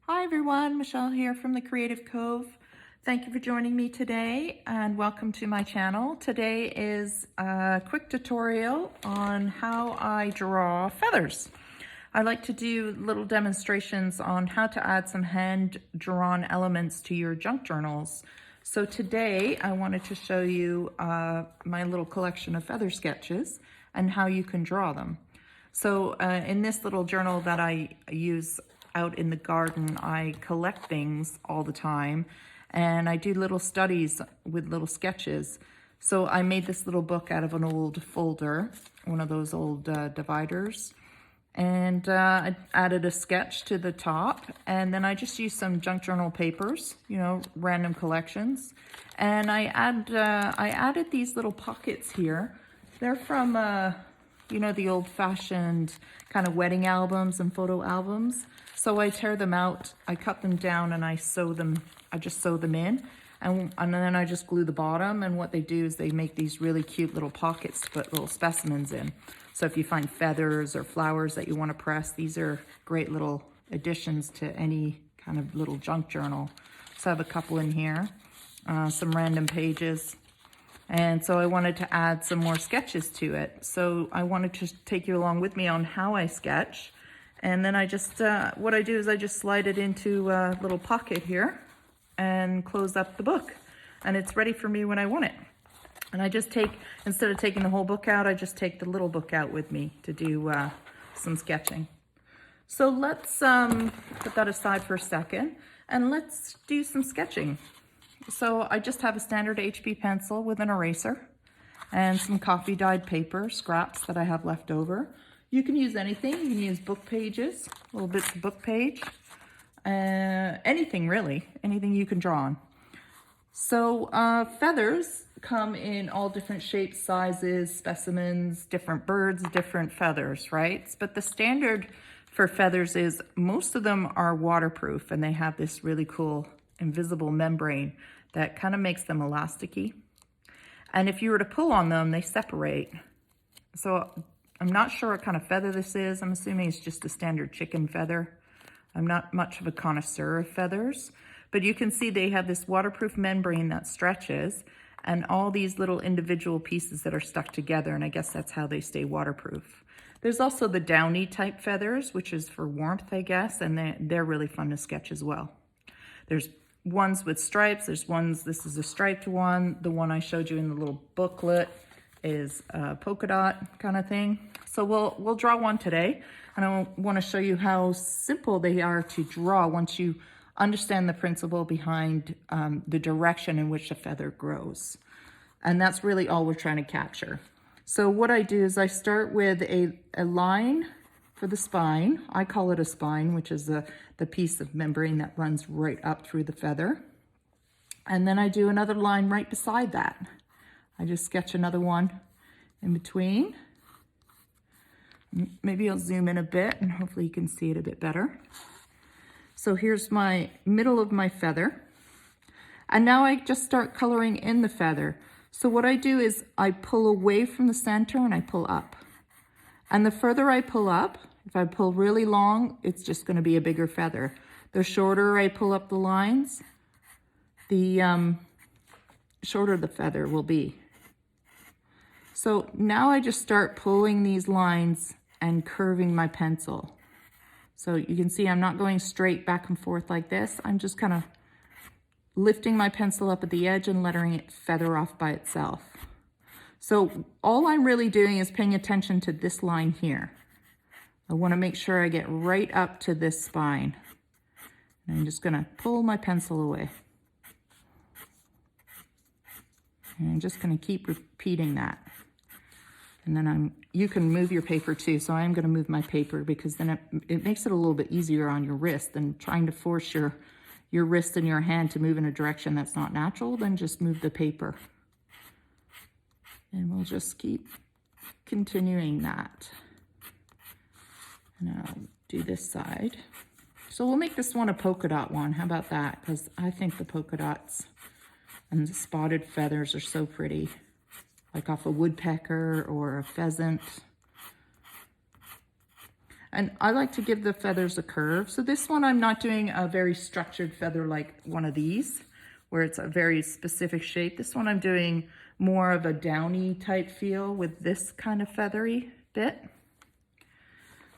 Hi everyone, Michelle here from the Creative Cove. Thank you for joining me today and welcome to my channel. Today is a quick tutorial on how I draw feathers. I like to do little demonstrations on how to add some hand-drawn elements to your junk journals. So today I wanted to show you my little collection of feather sketches and how you can draw them. So in this little journal that I use out in the garden, I collect things all the time and I do little studies with little sketches. So I made this little book out of an old folder, one of those old dividers, and I added a sketch to the top, and then I just used some junk journal papers, you know, random collections, and I added these little pockets here. They're from you know, the old-fashioned kind of wedding albums and photo albums. So I tear them out, I cut them down, and I just sew them in, and then I just glue the bottom, and what they do is they make these really cute little pockets to put little specimens in. So if you find feathers or flowers that you want to press, these are great little additions to any kind of little junk journal. So I have a couple in here, some random pages. And so I wanted to add some more sketches to it. So I wanted to take you along with me on how I sketch. And then I just, what I do is I just slide it into a little pocket here and close up the book. And it's ready for me when I want it. And I just take, instead of taking the whole book out, I just take the little book out with me to do some sketching. So let's put that aside for a second and let's do some sketching. So I just have a standard HB pencil with an eraser and some coffee dyed paper, scraps that I have left over. You can use anything. You can use book pages, little bits of book page, anything really, anything you can draw on. So feathers come in all different shapes, sizes, specimens, different birds, different feathers, right? But the standard for feathers is most of them are waterproof, and they have this really cool invisible membrane that kind of makes them elasticy. And if you were to pull on them, they separate. So I'm not sure what kind of feather this is. I'm assuming it's just a standard chicken feather. I'm not much of a connoisseur of feathers, but you can see they have this waterproof membrane that stretches and all these little individual pieces that are stuck together, and I guess that's how they stay waterproof. There's also the downy type feathers, which is for warmth, I guess, and they're really fun to sketch as well. There's ones with stripes, there's ones, this is a striped one. The one I showed you in the little booklet is a polka dot kind of thing. So we'll draw one today, and I want to show you how simple they are to draw once you understand the principle behind the direction in which the feather grows. And that's really all we're trying to capture. So what I do is I start with a line for the spine. I call it a spine, which is the piece of membrane that runs right up through the feather. And then I do another line right beside that. I just sketch another one in between. Maybe I'll zoom in a bit and hopefully you can see it a bit better. So here's my middle of my feather. And now I just start coloring in the feather. So what I do is I pull away from the center and I pull up. And the further I pull up, if I pull really long, it's just going to be a bigger feather. The shorter I pull up the lines, the shorter the feather will be. So now I just start pulling these lines and curving my pencil. So you can see I'm not going straight back and forth like this. I'm just kind of lifting my pencil up at the edge and letting it feather off by itself. So all I'm really doing is paying attention to this line here. I want to make sure I get right up to this spine. And I'm just going to pull my pencil away. And I'm just going to keep repeating that. And then you can move your paper too. So I'm going to move my paper because then it makes it a little bit easier on your wrist than trying to force your wrist and your hand to move in a direction that's not natural. Then just move the paper. And we'll just keep continuing that. And I'll do this side. So we'll make this one a polka dot one. How about that? Because I think the polka dots and the spotted feathers are so pretty. Like off a woodpecker or a pheasant. And I like to give the feathers a curve. So this one, I'm not doing a very structured feather like one of these, where it's a very specific shape. This one I'm doing more of a downy type feel with this kind of feathery bit.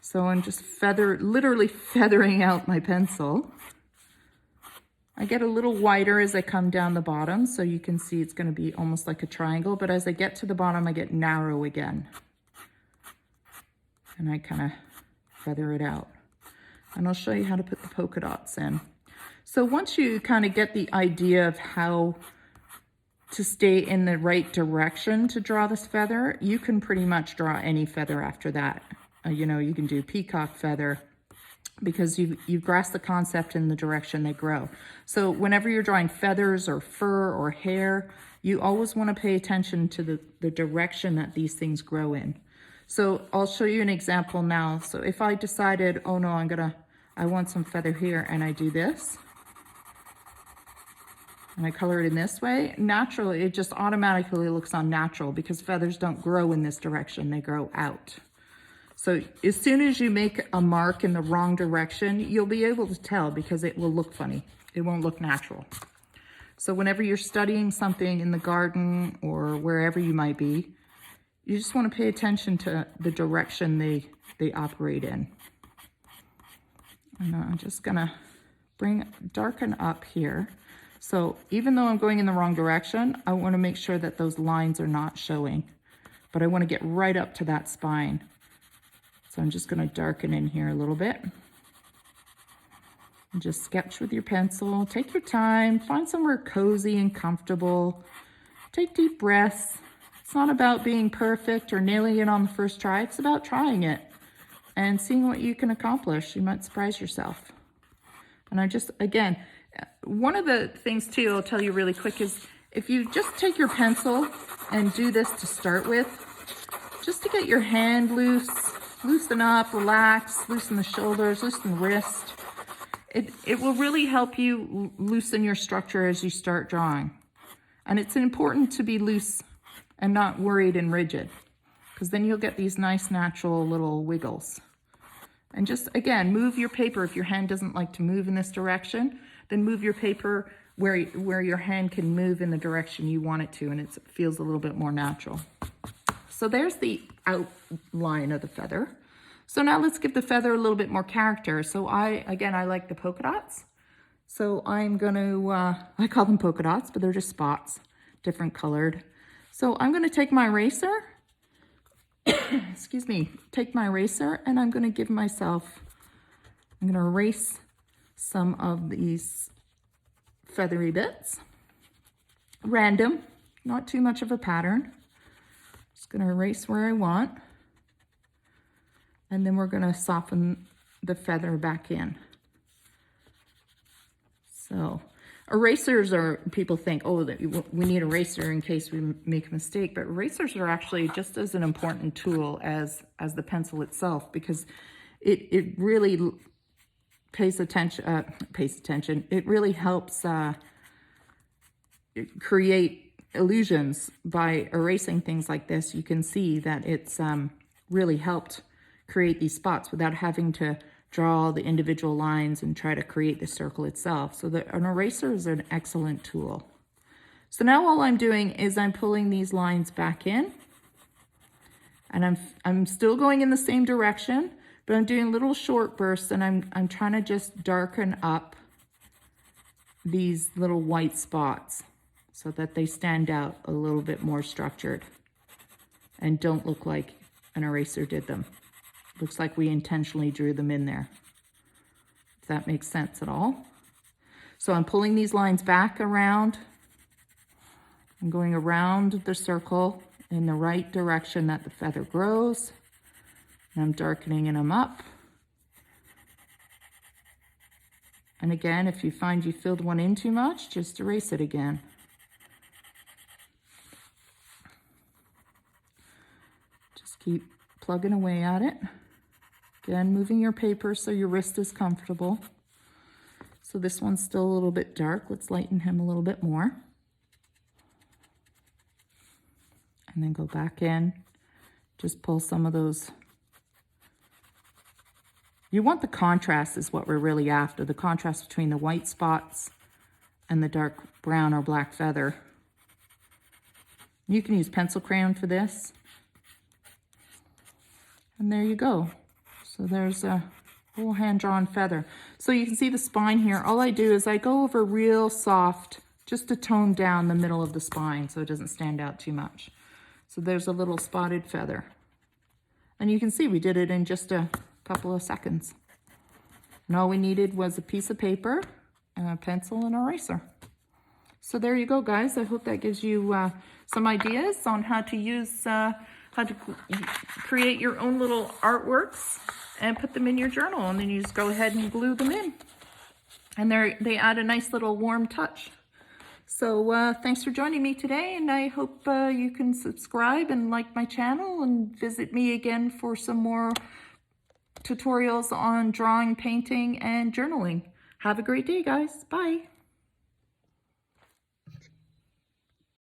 So I'm just literally feathering out my pencil. I get a little wider as I come down the bottom, so you can see it's going to be almost like a triangle, but as I get to the bottom, I get narrow again. And I kind of feather it out. And I'll show you how to put the polka dots in. So once you kind of get the idea of how to stay in the right direction to draw this feather, you can pretty much draw any feather after that. You know, you can do peacock feather because you've grasped the concept in the direction they grow. So whenever you're drawing feathers or fur or hair, you always want to pay attention to the direction that these things grow in. So I'll show you an example now. So if I decided, oh no, I want some feather here, and I do this, and I color it in this way, naturally, it just automatically looks unnatural because feathers don't grow in this direction, they grow out. So as soon as you make a mark in the wrong direction, you'll be able to tell because it will look funny. It won't look natural. So whenever you're studying something in the garden or wherever you might be, you just want to pay attention to the direction they operate in. And I'm just gonna darken up here. So even though I'm going in the wrong direction, I want to make sure that those lines are not showing, but I want to get right up to that spine. So I'm just going to darken in here a little bit. And just sketch with your pencil. Take your time, find somewhere cozy and comfortable. Take deep breaths. It's not about being perfect or nailing it on the first try. It's about trying it and seeing what you can accomplish. You might surprise yourself. And I just, again, one of the things too, I'll tell you really quick, is if you just take your pencil and do this to start with, just to get your hand loose, loosen up, relax, loosen the shoulders, loosen the wrist. It will really help you loosen your structure as you start drawing. And it's important to be loose and not worried and rigid, because then you'll get these nice natural little wiggles. And just, again, move your paper. If your hand doesn't like to move in this direction, then move your paper where your hand can move in the direction you want it to, and it feels a little bit more natural. So there's the outline of the feather. So now let's give the feather a little bit more character. So I like the polka dots. So I'm going to, I call them polka dots, but they're just spots, different colored. So I'm going to take my eraser, excuse me, take my eraser, and I'm going to give myself, I'm going to erase some of these feathery bits. Random, not too much of a pattern. Just going to erase where I want. And then we're going to soften the feather back in. So erasers are, people think, oh, that we need an eraser in case we make a mistake, but erasers are actually just as an important tool as the pencil itself, because it really pays attention. It really helps create illusions. By erasing things like this, you can see that it's really helped create these spots without having to draw the individual lines and try to create the circle itself. So an eraser is an excellent tool. So now all I'm doing is I'm pulling these lines back in, and I'm still going in the same direction, but I'm doing little short bursts, and I'm trying to just darken up these little white spots so that they stand out a little bit more structured and don't look like an eraser did them. Looks like we intentionally drew them in there, if that makes sense at all. So I'm pulling these lines back around. I'm going around the circle in the right direction that the feather grows. And I'm darkening them up. And again, if you find you filled one in too much, just erase it again. Just keep plugging away at it. Again, moving your paper so your wrist is comfortable. So this one's still a little bit dark. Let's lighten him a little bit more. And then go back in. Just pull some of those You want the contrast is what we're really after, the contrast between the white spots and the dark brown or black feather. You can use pencil crayon for this. And there you go. So there's a little hand-drawn feather. So you can see the spine here. All I do is I go over real soft just to tone down the middle of the spine so it doesn't stand out too much. So there's a little spotted feather. And you can see we did it in just a couple of seconds. And all we needed was a piece of paper, a pencil, and an eraser. So there you go, guys. I hope that gives you some ideas on how to use, how to create your own little artworks and put them in your journal. And then you just go ahead and glue them in. And they add a nice little warm touch. So thanks for joining me today, and I hope you can subscribe and like my channel and visit me again for some more tutorials on drawing, painting, and journaling. Have a great day, guys. Bye.